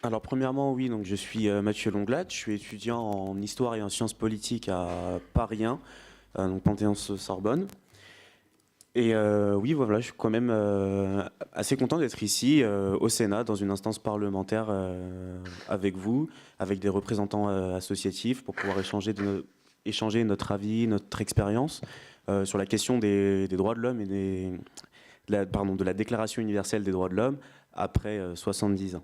Alors premièrement, oui, donc je suis Mathieu Longlade, je suis étudiant en histoire et en sciences politiques à Paris 1, donc Panthéon-Sorbonne. Et oui, voilà, je suis quand même assez content d'être ici au Sénat, dans une instance parlementaire avec vous, avec des représentants associatifs pour pouvoir échanger notre avis, notre expérience sur la question des droits de l'homme et de la Déclaration universelle des droits de l'homme après 70 ans.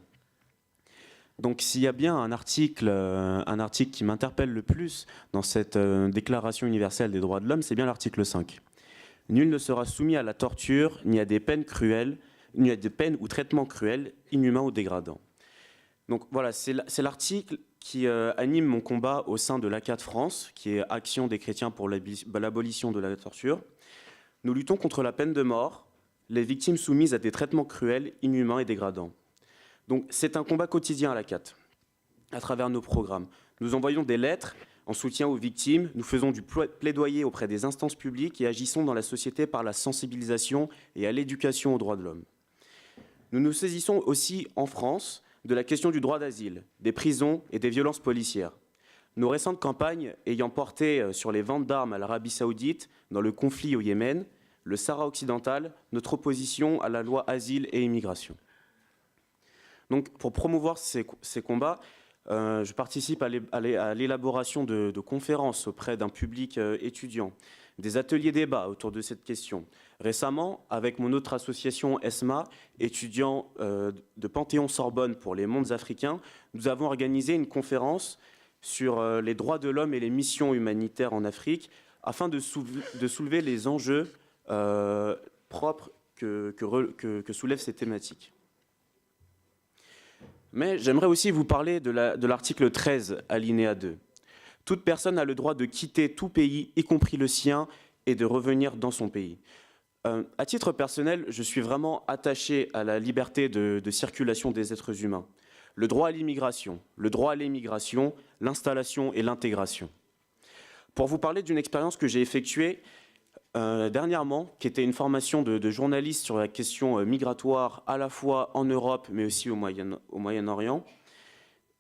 Donc s'il y a bien un article qui m'interpelle le plus dans cette Déclaration universelle des droits de l'homme, c'est bien l'article 5. Nul ne sera soumis à la torture, ni à des peines cruelles, ni à des peines ou traitements cruels, inhumains ou dégradants. Donc voilà, c'est l'article qui anime mon combat au sein de l'ACAT France, qui est Action des chrétiens pour l'abolition de la torture. Nous luttons contre la peine de mort, les victimes soumises à des traitements cruels, inhumains et dégradants. Donc c'est un combat quotidien à l'ACAT, à travers nos programmes. Nous envoyons des lettres en soutien aux victimes, nous faisons du plaidoyer auprès des instances publiques et agissons dans la société par la sensibilisation et à l'éducation aux droits de l'homme. Nous nous saisissons aussi en France de la question du droit d'asile, des prisons et des violences policières. Nos récentes campagnes ayant porté sur les ventes d'armes à l'Arabie Saoudite dans le conflit au Yémen, le Sahara occidental, notre opposition à la loi Asile et Immigration. Donc pour promouvoir ces combats, je participe à l'élaboration de conférences auprès d'un public étudiant, des ateliers débats autour de cette question. Récemment, avec mon autre association ESMA, étudiants de Panthéon-Sorbonne pour les mondes africains, nous avons organisé une conférence sur les droits de l'homme et les missions humanitaires en Afrique afin de soulever les enjeux propres que soulèvent ces thématiques. Mais j'aimerais aussi vous parler de l'article 13, alinéa 2. Toute personne a le droit de quitter tout pays, y compris le sien, et de revenir dans son pays. À titre personnel, je suis vraiment attaché à la liberté de circulation des êtres humains. Le droit à l'immigration, l'installation et l'intégration. Pour vous parler d'une expérience que j'ai effectuée dernièrement, qui était une formation de journaliste sur la question migratoire à la fois en Europe mais aussi au Moyen-Orient.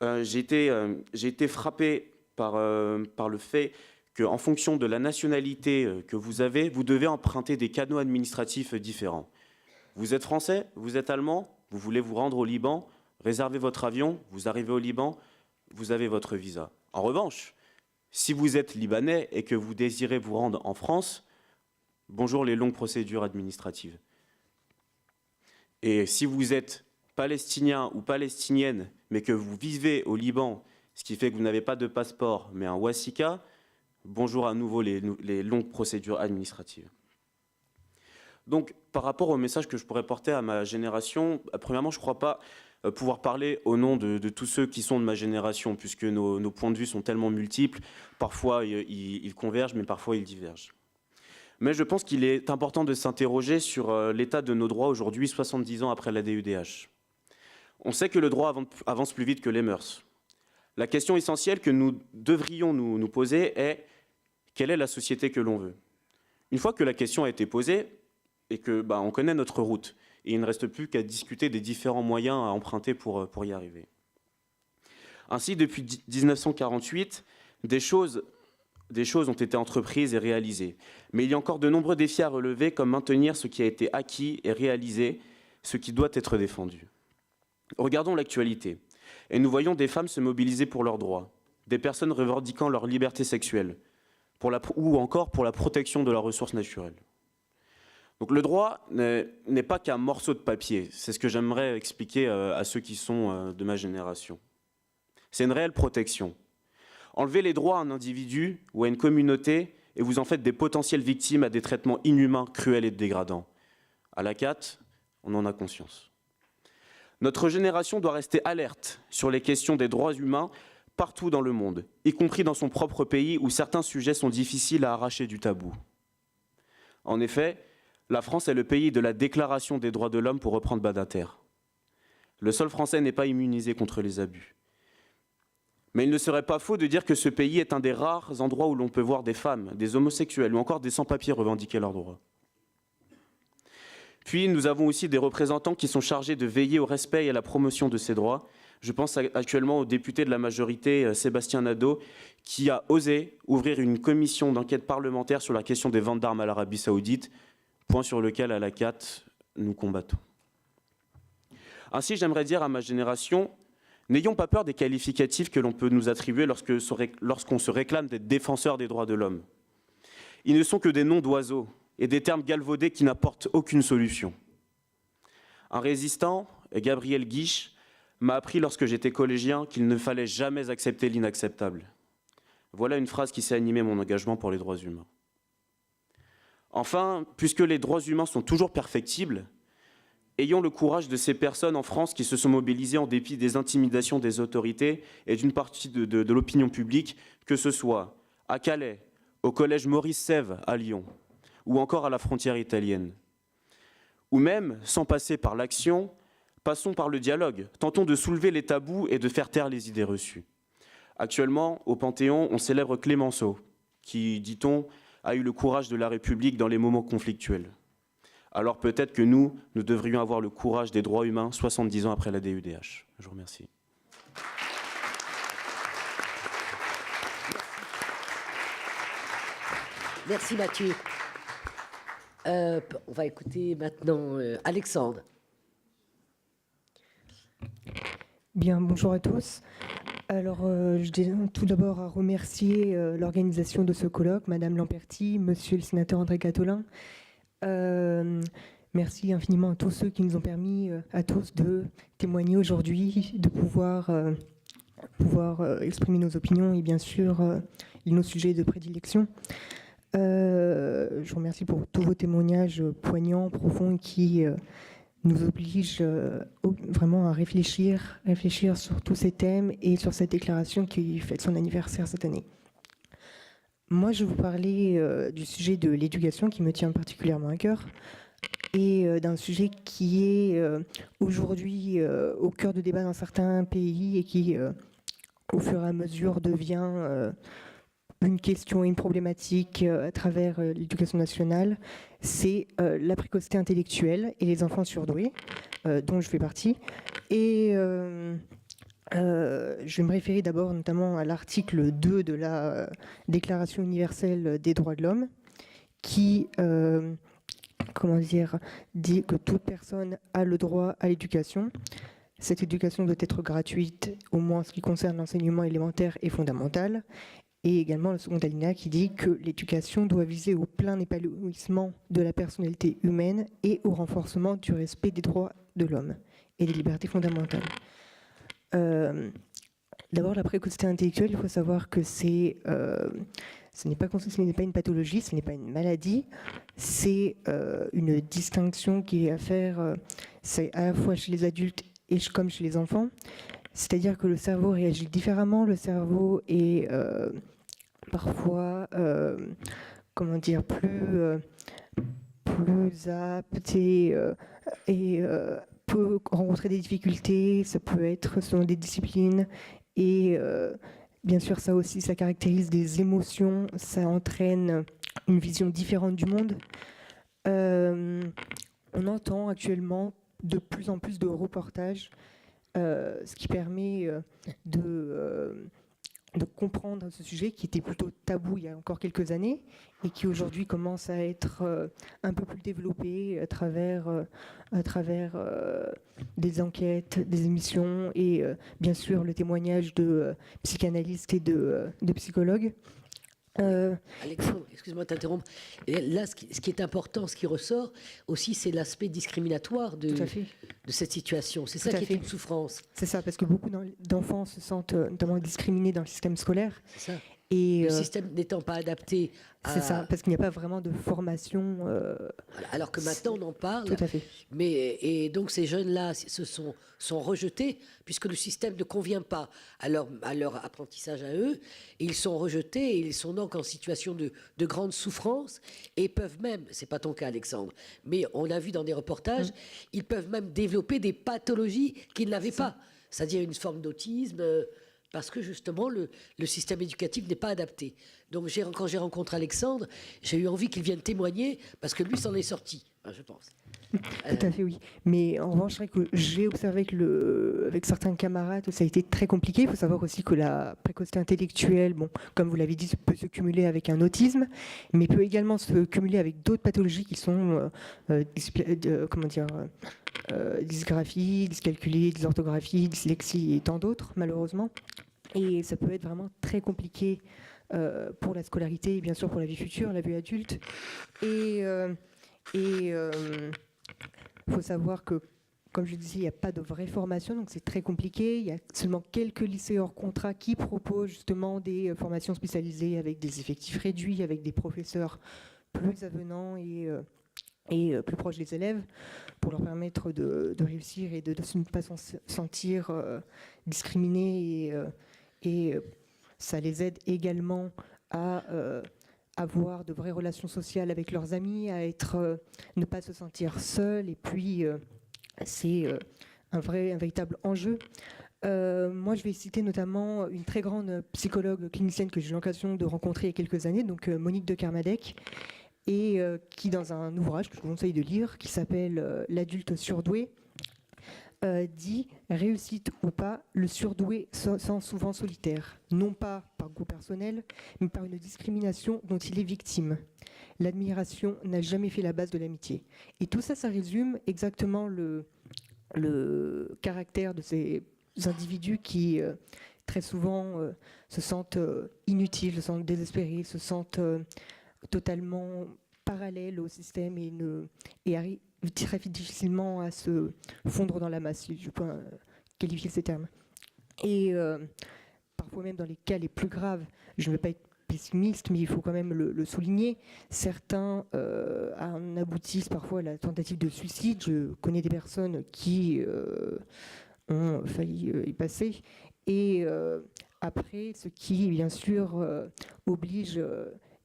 J'ai été frappé par le fait qu'en fonction de la nationalité que vous avez, vous devez emprunter des canaux administratifs différents. Vous êtes français, vous êtes allemand, vous voulez vous rendre au Liban, réservez votre avion, vous arrivez au Liban, vous avez votre visa. En revanche, si vous êtes libanais et que vous désirez vous rendre en France, bonjour les longues procédures administratives. Et si vous êtes palestinien ou palestinienne, mais que vous vivez au Liban, ce qui fait que vous n'avez pas de passeport, mais un wasika, bonjour à nouveau les longues procédures administratives. Donc, par rapport au message que je pourrais porter à ma génération, premièrement, je ne crois pas pouvoir parler au nom de tous ceux qui sont de ma génération, puisque nos points de vue sont tellement multiples, parfois ils convergent, mais parfois ils divergent. Mais je pense qu'il est important de s'interroger sur l'état de nos droits aujourd'hui, 70 ans après la DUDH. On sait que le droit avance plus vite que les mœurs. La question essentielle que nous devrions nous poser est quelle est la société que l'on veut? Une fois que la question a été posée et que on connaît notre route, et il ne reste plus qu'à discuter des différents moyens à emprunter pour y arriver. Ainsi, depuis 1948, des choses ont été entreprises et réalisées. Mais il y a encore de nombreux défis à relever, comme maintenir ce qui a été acquis et réalisé, ce qui doit être défendu. Regardons l'actualité. Et nous voyons des femmes se mobiliser pour leurs droits, des personnes revendiquant leur liberté sexuelle, ou encore pour la protection de leurs ressources naturelles. Donc le droit n'est pas qu'un morceau de papier. C'est ce que j'aimerais expliquer à ceux qui sont de ma génération. C'est une réelle protection. Enlevez les droits à un individu ou à une communauté et vous en faites des potentielles victimes à des traitements inhumains, cruels et dégradants. À l'ACAT, on en a conscience. Notre génération doit rester alerte sur les questions des droits humains partout dans le monde, y compris dans son propre pays où certains sujets sont difficiles à arracher du tabou. En effet, la France est le pays de la Déclaration des droits de l'homme, pour reprendre Badinter. Le sol français n'est pas immunisé contre les abus. Mais il ne serait pas faux de dire que ce pays est un des rares endroits où l'on peut voir des femmes, des homosexuels ou encore des sans-papiers revendiquer leurs droits. Puis nous avons aussi des représentants qui sont chargés de veiller au respect et à la promotion de ces droits, Je pense actuellement au député de la majorité, Sébastien Nadeau, qui a osé ouvrir une commission d'enquête parlementaire sur la question des ventes d'armes à l'Arabie Saoudite, point sur lequel, à la CAT, nous combattons. Ainsi, j'aimerais dire à ma génération, n'ayons pas peur des qualificatifs que l'on peut nous attribuer lorsqu'on se réclame d'être défenseur des droits de l'homme. Ils ne sont que des noms d'oiseaux et des termes galvaudés qui n'apportent aucune solution. Un résistant, Gabriel Guiche, m'a appris lorsque j'étais collégien qu'il ne fallait jamais accepter l'inacceptable. Voilà une phrase qui s'est animée mon engagement pour les droits humains. Enfin, puisque les droits humains sont toujours perfectibles, ayons le courage de ces personnes en France qui se sont mobilisées en dépit des intimidations des autorités et d'une partie de l'opinion publique, que ce soit à Calais, au collège Maurice Sèvres à Lyon, ou encore à la frontière italienne. Ou même, sans passer par l'action, passons par le dialogue, tentons de soulever les tabous et de faire taire les idées reçues. Actuellement, au Panthéon, on célèbre Clémenceau, qui, dit-on, a eu le courage de la République dans les moments conflictuels. Alors peut-être que nous devrions avoir le courage des droits humains 70 ans après la DUDH. Je vous remercie. Merci Mathieu. On va écouter maintenant Alexandre. Bien, bonjour à tous. Alors, je tiens tout d'abord à remercier l'organisation de ce colloque, Madame Lamperti, Monsieur le sénateur André Catholin. Merci infiniment à tous ceux qui nous ont permis à tous de témoigner aujourd'hui, de pouvoir exprimer nos opinions et bien sûr nos sujets de prédilection. Je vous remercie pour tous vos témoignages poignants, profonds, qui nous obligent vraiment à réfléchir sur tous ces thèmes et sur cette déclaration qui fête son anniversaire cette année. Moi, je vais vous parler du sujet de l'éducation qui me tient particulièrement à cœur et d'un sujet qui est aujourd'hui au cœur de débat dans certains pays et qui, au fur et à mesure, devient une question et une problématique à travers l'éducation nationale, c'est la précocité intellectuelle et les enfants surdoués, dont je fais partie. Et je vais me référer d'abord notamment à l'article 2 de la Déclaration universelle des droits de l'homme, qui dit que toute personne a le droit à l'éducation. Cette éducation doit être gratuite, au moins en ce qui concerne l'enseignement élémentaire et fondamental. Et également le second alinéa qui dit que l'éducation doit viser au plein épanouissement de la personnalité humaine et au renforcement du respect des droits de l'homme et des libertés fondamentales. D'abord, la précocité intellectuelle, il faut savoir que ce n'est pas une pathologie, ce n'est pas une maladie, c'est une distinction qui est à faire, c'est à la fois chez les adultes et comme chez les enfants. C'est-à-dire que le cerveau réagit différemment, le cerveau est parfois, plus apte et peut rencontrer des difficultés, ça peut être selon des disciplines et bien sûr ça aussi, ça caractérise des émotions, ça entraîne une vision différente du monde. On entend actuellement de plus en plus de reportages, ce qui permet de comprendre ce sujet qui était plutôt tabou il y a encore quelques années et qui aujourd'hui commence à être un peu plus développé à travers des enquêtes, des émissions et bien sûr le témoignage de psychanalystes et de psychologues. Alexandre, excuse-moi de t'interrompre. Et là, ce qui est important, ce qui ressort aussi, c'est l'aspect discriminatoire de cette situation. C'est ça qui est une souffrance. C'est ça, parce que beaucoup d'enfants se sentent notamment discriminés dans le système scolaire. C'est ça. Et le système n'étant pas adapté à... C'est ça, parce qu'il n'y a pas vraiment de formation. Alors que maintenant, on en parle. Tout à fait. Et donc, ces jeunes-là sont rejetés, puisque le système ne convient pas à leur apprentissage à eux. Et ils sont rejetés, et ils sont donc en situation de grande souffrance, et peuvent même, c'est pas ton cas, Alexandre, mais on l'a vu dans des reportages, ils peuvent même développer des pathologies qu'ils n'avaient pas. C'est-à-dire une forme d'autisme... parce que justement, le système éducatif n'est pas adapté. Donc quand j'ai rencontré Alexandre, j'ai eu envie qu'il vienne témoigner, parce que lui s'en est sorti. je pense. Tout à fait, oui. Mais en revanche, c'est vrai que j'ai observé que avec certains camarades, ça a été très compliqué. Il faut savoir aussi que la précocité intellectuelle, bon, comme vous l'avez dit, peut se cumuler avec un autisme, mais peut également se cumuler avec d'autres pathologies qui sont, dysgraphie, dyscalculie, dysorthographie, dyslexie et tant d'autres, malheureusement. Et ça peut être vraiment très compliqué pour la scolarité et bien sûr pour la vie future, la vie adulte. Et il faut savoir que, comme je disais, il n'y a pas de vraie formation, donc c'est très compliqué. Il y a seulement quelques lycées hors contrat qui proposent justement des formations spécialisées avec des effectifs réduits, avec des professeurs plus avenants et plus proches des élèves, pour leur permettre de réussir et de ne pas se sentir discriminés. Et ça les aide également à avoir de vraies relations sociales avec leurs amis, à ne pas se sentir seul. Et puis, c'est un véritable enjeu. Moi, je vais citer notamment une très grande psychologue clinicienne que j'ai eu l'occasion de rencontrer il y a quelques années, donc Monique de Kermadec, et qui, dans un ouvrage que je vous conseille de lire, qui s'appelle L'adulte surdoué, dit « Réussite ou pas, le surdoué se sent souvent solitaire, non pas par goût personnel, mais par une discrimination dont il est victime. L'admiration n'a jamais fait la base de l'amitié. » Et tout ça, ça résume exactement le caractère de ces individus qui, très souvent, se sentent inutiles, se sentent désespérés, se sentent totalement parallèles au système et arrivent très difficilement à se fondre dans la masse, si je peux qualifier ces termes. Et parfois même dans les cas les plus graves, je ne veux pas être pessimiste, mais il faut quand même le souligner, certains en aboutissent parfois à la tentative de suicide. Je connais des personnes qui ont failli y passer. Et après, ce qui, bien sûr, oblige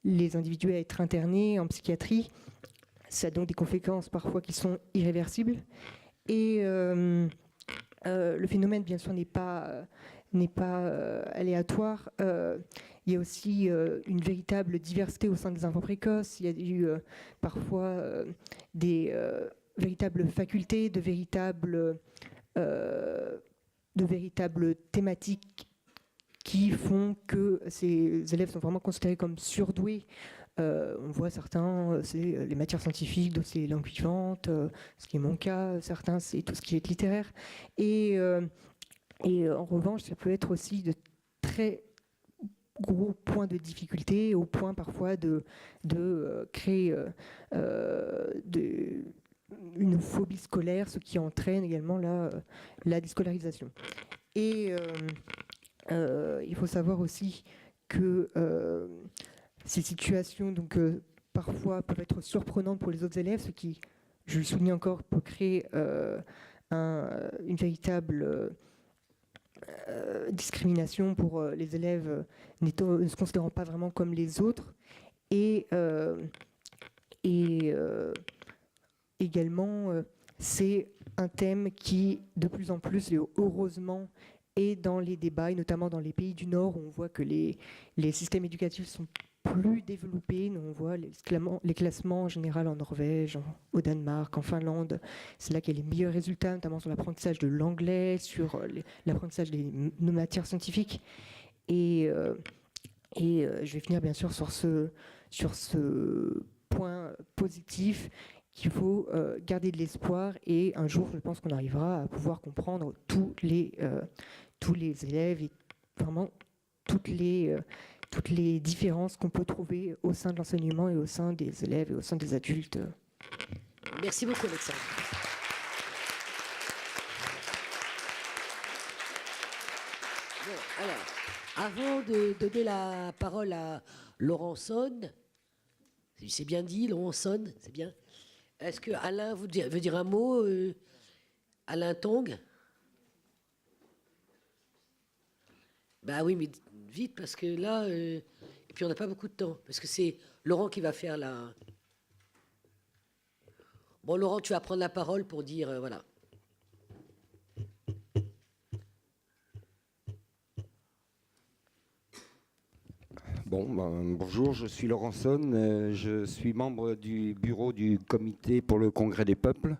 les individus à être internés en psychiatrie. Ça a donc des conséquences parfois qui sont irréversibles. Et le phénomène, bien sûr, n'est pas aléatoire. Il y a aussi une véritable diversité au sein des enfants précoces. Il y a eu parfois des véritables facultés, de véritables thématiques qui font que ces élèves sont vraiment considérés comme surdoués. On voit certains, c'est les matières scientifiques, d'autres c'est langue vivante, ce qui est mon cas, certains c'est tout ce qui est littéraire. Et en revanche, ça peut être aussi de très gros points de difficulté, au point parfois de créer une phobie scolaire, ce qui entraîne également la déscolarisation. Et il faut savoir aussi que ces situations, donc, parfois, peuvent être surprenantes pour les autres élèves, ce qui, je le souligne encore, peut créer une véritable discrimination pour les élèves ne se considérant pas vraiment comme les autres. Et également, c'est un thème qui, de plus en plus, et heureusement, est dans les débats, et notamment dans les pays du Nord, où on voit que les systèmes éducatifs sont plus développés. On voit les classements en général en Norvège, au Danemark, en Finlande. C'est là qu'il y a les meilleurs résultats, notamment sur l'apprentissage de l'anglais, sur l'apprentissage des matières scientifiques. Et je vais finir bien sûr sur ce point positif, qu'il faut garder de l'espoir, et un jour, je pense qu'on arrivera à pouvoir comprendre tous les élèves et vraiment toutes les différences qu'on peut trouver au sein de l'enseignement et au sein des élèves et au sein des adultes. Merci beaucoup, Alexandre. Bon, alors, avant de donner la parole à Laurenson, c'est bien dit, Laurenson, c'est bien. Est-ce que Alain veut dire un mot, Alain Tong? Bah oui, mais vite, parce que là... et puis on n'a pas beaucoup de temps, parce que c'est Laurent qui va faire la... Bon, Laurent, tu vas prendre la parole pour dire... voilà. Bonjour, je suis Laurent Sonne, je suis membre du bureau du Comité pour le Congrès des peuples,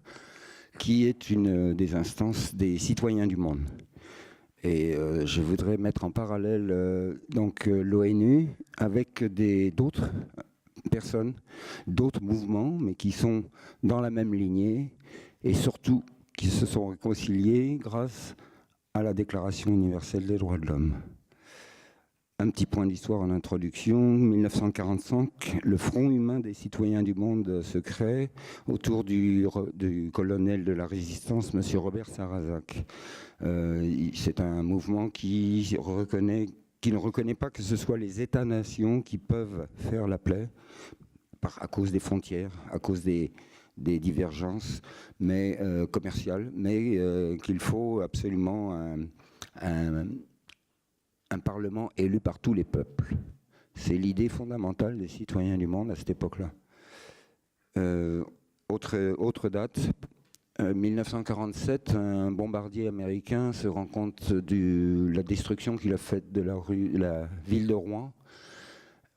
qui est une des instances des citoyens du monde. Et je voudrais mettre en parallèle l'ONU avec d'autres personnes, d'autres mouvements, mais qui sont dans la même lignée et surtout qui se sont réconciliés grâce à la Déclaration universelle des droits de l'homme. Un petit point d'histoire en introduction. 1945, le Front humain des citoyens du monde se crée autour du colonel de la résistance, M. Robert Sarrazac. C'est un mouvement qui ne reconnaît pas que ce soit les États-nations qui peuvent faire la paix à cause des frontières, à cause des divergences commerciales, mais qu'il faut absolument un Parlement élu par tous les peuples. C'est l'idée fondamentale des citoyens du monde à cette époque-là. Autre date, 1947, un bombardier américain se rend compte de la destruction qu'il a faite de la ville de Rouen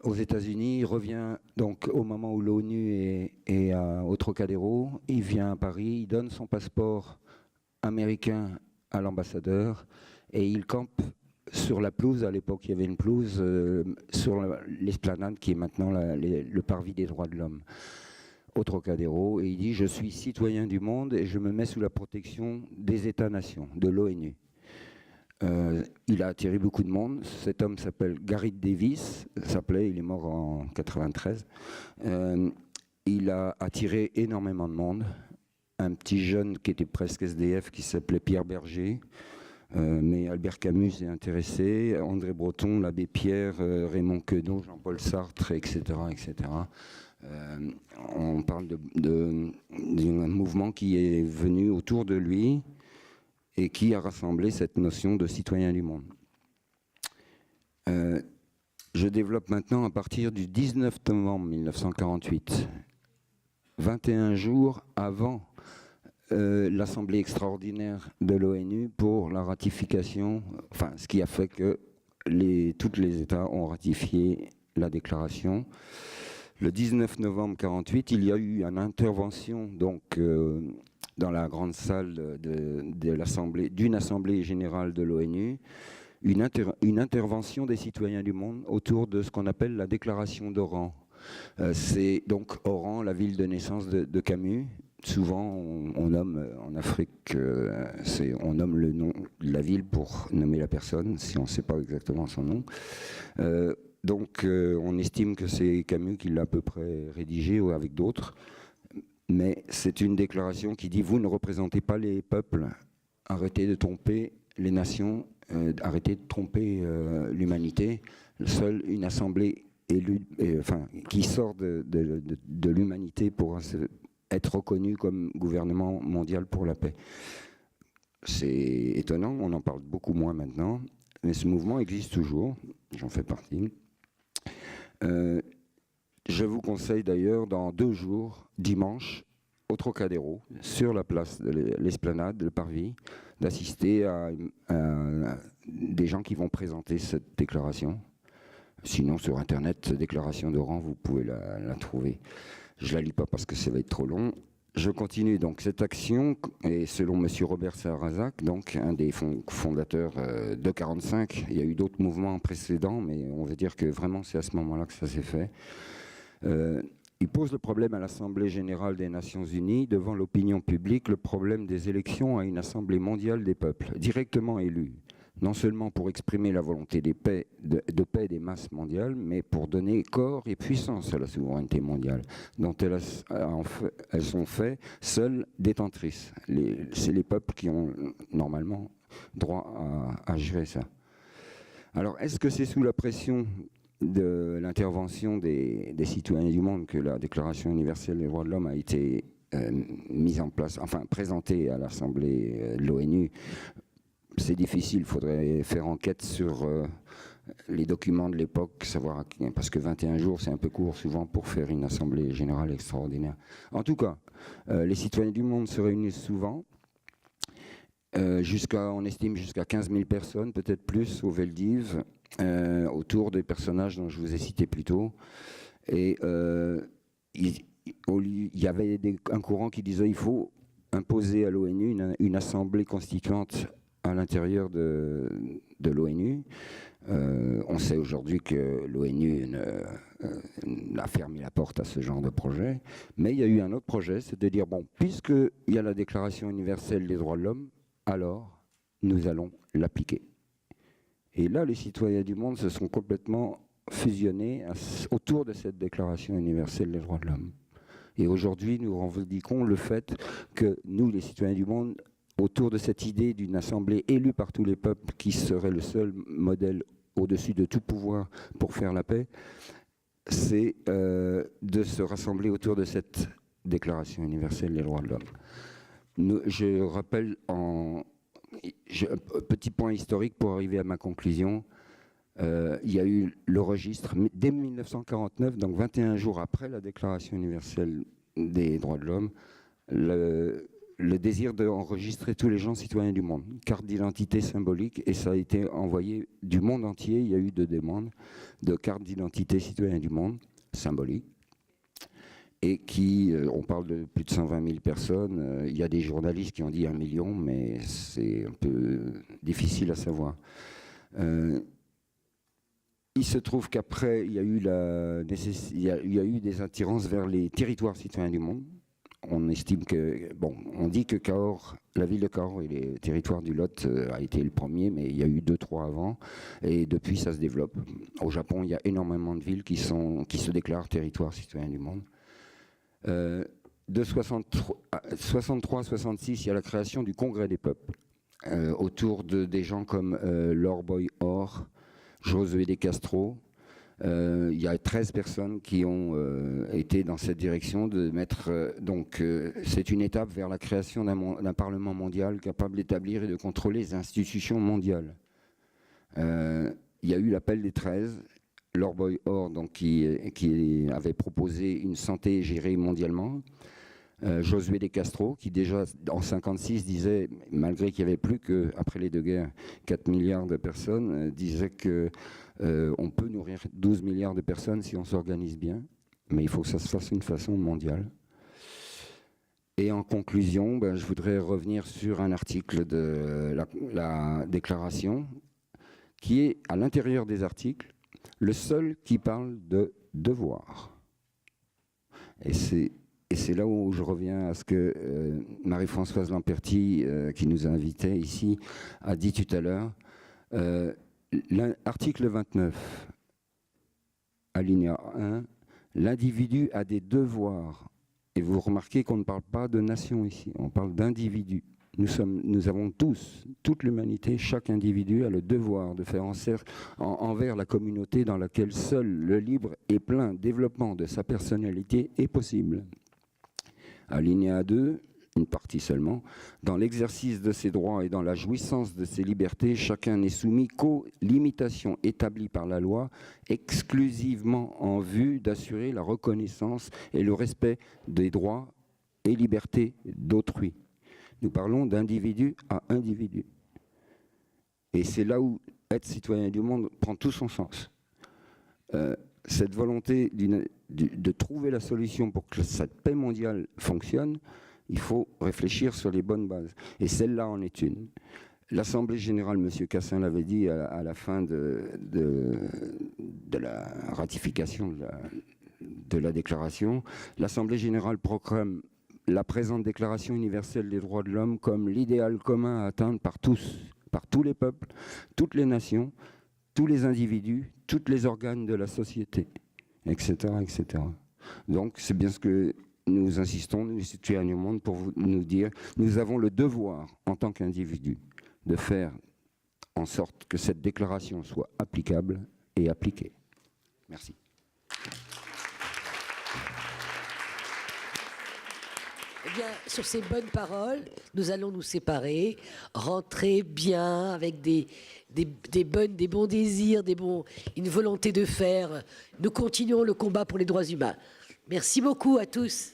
aux États-Unis. Il revient donc au moment où l'ONU est au Trocadéro. Il vient à Paris, il donne son passeport américain à l'ambassadeur et il campe sur la pelouse. À l'époque, il y avait une pelouse sur l'esplanade qui est maintenant le parvis des droits de l'homme au Trocadéro, et il dit « Je suis citoyen du monde et je me mets sous la protection des États-nations, de l'ONU ». Il a attiré beaucoup de monde. Cet homme s'appelle Garrett Davis, il est mort en 93. Il a attiré énormément de monde. Un petit jeune qui était presque SDF qui s'appelait Pierre Berger, mais Albert Camus s'est intéressé, André Breton, l'abbé Pierre, Raymond Queneau, Jean-Paul Sartre, etc. etc. On parle d'un mouvement qui est venu autour de lui et qui a rassemblé cette notion de citoyen du monde. Je développe maintenant à partir du 19 novembre 1948, 21 jours avant l'Assemblée extraordinaire de l'ONU pour la ratification, ce qui a fait que tous les États ont ratifié la déclaration. Le 19 novembre 1948, il y a eu une intervention dans la grande salle d'une assemblée générale de l'ONU, une intervention des citoyens du monde autour de ce qu'on appelle la déclaration d'Oran. C'est donc Oran, la ville de naissance de Camus. Souvent, on nomme en Afrique, on nomme le nom de la ville pour nommer la personne, si on ne sait pas exactement son nom. On estime que c'est Camus qui l'a à peu près rédigé ou avec d'autres. Mais c'est une déclaration qui dit « Vous ne représentez pas les peuples, arrêtez de tromper les nations, arrêtez de tromper l'humanité. Seule une assemblée élue, qui sort de l'humanité pourra être reconnue comme gouvernement mondial pour la paix. » C'est étonnant, on en parle beaucoup moins maintenant, mais ce mouvement existe toujours, j'en fais partie. Je vous conseille d'ailleurs dans 2 jours, dimanche, au Trocadéro, sur la place de l'esplanade, le parvis, d'assister à des gens qui vont présenter cette déclaration. Sinon, sur Internet, déclaration d'Oran, vous pouvez la trouver. Je ne la lis pas parce que ça va être trop long. Je continue donc cette action, et selon M. Robert Sarrazac, donc un des fondateurs de 1945, il y a eu d'autres mouvements précédents, mais on veut dire que vraiment c'est à ce moment-là que ça s'est fait. Il pose le problème à l'Assemblée générale des Nations Unies, devant l'opinion publique, le problème des élections à une Assemblée mondiale des peuples, directement élue, non seulement pour exprimer la volonté de paix des masses mondiales, mais pour donner corps et puissance à la souveraineté mondiale, dont elles sont faites seules détentrices. C'est les peuples qui ont normalement droit à gérer ça. Alors, est-ce que c'est sous la pression de l'intervention des citoyens du monde que la Déclaration universelle des droits de l'homme a été mise en place, présentée à l'Assemblée de l'ONU? C'est difficile, il faudrait faire enquête sur les documents de l'époque, savoir parce que 21 jours, c'est un peu court souvent pour faire une assemblée générale extraordinaire. En tout cas, les citoyens du monde se réunissent souvent on estime jusqu'à 15 000 personnes, peut-être plus, au Veldiv, autour des personnages dont je vous ai cité plus tôt. Et il y avait un courant qui disait qu'il faut imposer à l'ONU une assemblée constituante à l'intérieur de l'ONU. On sait aujourd'hui que l'ONU a fermé la porte à ce genre de projet, mais il y a eu un autre projet, c'est de dire, bon, puisqu'il y a la Déclaration universelle des droits de l'homme, alors nous allons l'appliquer. Et là, les citoyens du monde se sont complètement fusionnés autour de cette Déclaration universelle des droits de l'homme. Et aujourd'hui, nous revendiquons le fait que nous, les citoyens du monde, autour de cette idée d'une assemblée élue par tous les peuples qui serait le seul modèle au-dessus de tout pouvoir pour faire la paix, c'est de se rassembler autour de cette Déclaration universelle des droits de l'homme. Je rappelle, un petit point historique pour arriver à ma conclusion. Il y a eu le registre dès 1949, donc 21 jours après la Déclaration universelle des droits de l'homme, le désir d'enregistrer tous les gens citoyens du monde, carte d'identité symbolique, et ça a été envoyé du monde entier. Il y a eu 2 demandes de carte d'identité citoyens du monde, symbolique, et on parle de plus de 120 000 personnes. Il y a des journalistes qui ont dit 1 million, mais c'est un peu difficile à savoir. Il se trouve qu'après, il y a eu des attirances vers les territoires citoyens du monde. On estime que, bon, on dit que Cahors, la ville de Cahors et les territoires du Lot a été le premier, mais il y a eu 2-3 avant, et depuis ça se développe. Au Japon, il y a énormément de villes qui se déclarent territoires citoyens du monde. De 63 à 66, il y a la création du Congrès des peuples, autour des gens comme Lord Boy Orr, Josué de Castro. Il y a 13 personnes qui ont été dans cette direction de mettre... c'est une étape vers la création d'un Parlement mondial capable d'établir et de contrôler les institutions mondiales. Il y a eu l'appel des 13, Lord Boy Orr, donc, qui avait proposé une santé gérée mondialement. Josué de Castro, qui déjà en 1956 disait, malgré qu'il n'y avait plus qu'après les 2 guerres 4 milliards de personnes, disait que on peut nourrir 12 milliards de personnes si on s'organise bien, mais il faut que ça se fasse d'une façon mondiale. Et en conclusion, je voudrais revenir sur un article de la déclaration qui est à l'intérieur des articles le seul qui parle de devoir. Et c'est là où je reviens à ce que Marie-Françoise Lamperti, qui nous a invités ici, a dit tout à l'heure. L'article 29, alinéa 1, l'individu a des devoirs. Et vous remarquez qu'on ne parle pas de nation ici, on parle d'individus. Nous avons tous, toute l'humanité, chaque individu a le devoir de faire envers la communauté dans laquelle seul le libre et plein développement de sa personnalité est possible. Alinéa 2, une partie seulement, dans l'exercice de ses droits et dans la jouissance de ses libertés, chacun n'est soumis qu'aux limitations établies par la loi, exclusivement en vue d'assurer la reconnaissance et le respect des droits et libertés d'autrui. Nous parlons d'individu à individu. Et c'est là où être citoyen du monde prend tout son sens. Cette volonté de trouver la solution pour que cette paix mondiale fonctionne, il faut réfléchir sur les bonnes bases. Et celle-là en est une. L'Assemblée générale, M. Cassin l'avait dit à la fin de la ratification de la déclaration, l'Assemblée générale proclame la présente Déclaration universelle des droits de l'homme comme l'idéal commun à atteindre par tous les peuples, toutes les nations, tous les individus, tous les organes de la société, etc. etc. Donc c'est bien ce que nous insistons, nous, citoyens du monde, pour nous dire, nous avons le devoir, en tant qu'individus, de faire en sorte que cette déclaration soit applicable et appliquée. Merci. Eh bien, sur ces bonnes paroles, nous allons nous séparer, rentrer bien avec des bons désirs, une volonté de faire. Nous continuons le combat pour les droits humains. Merci beaucoup à tous.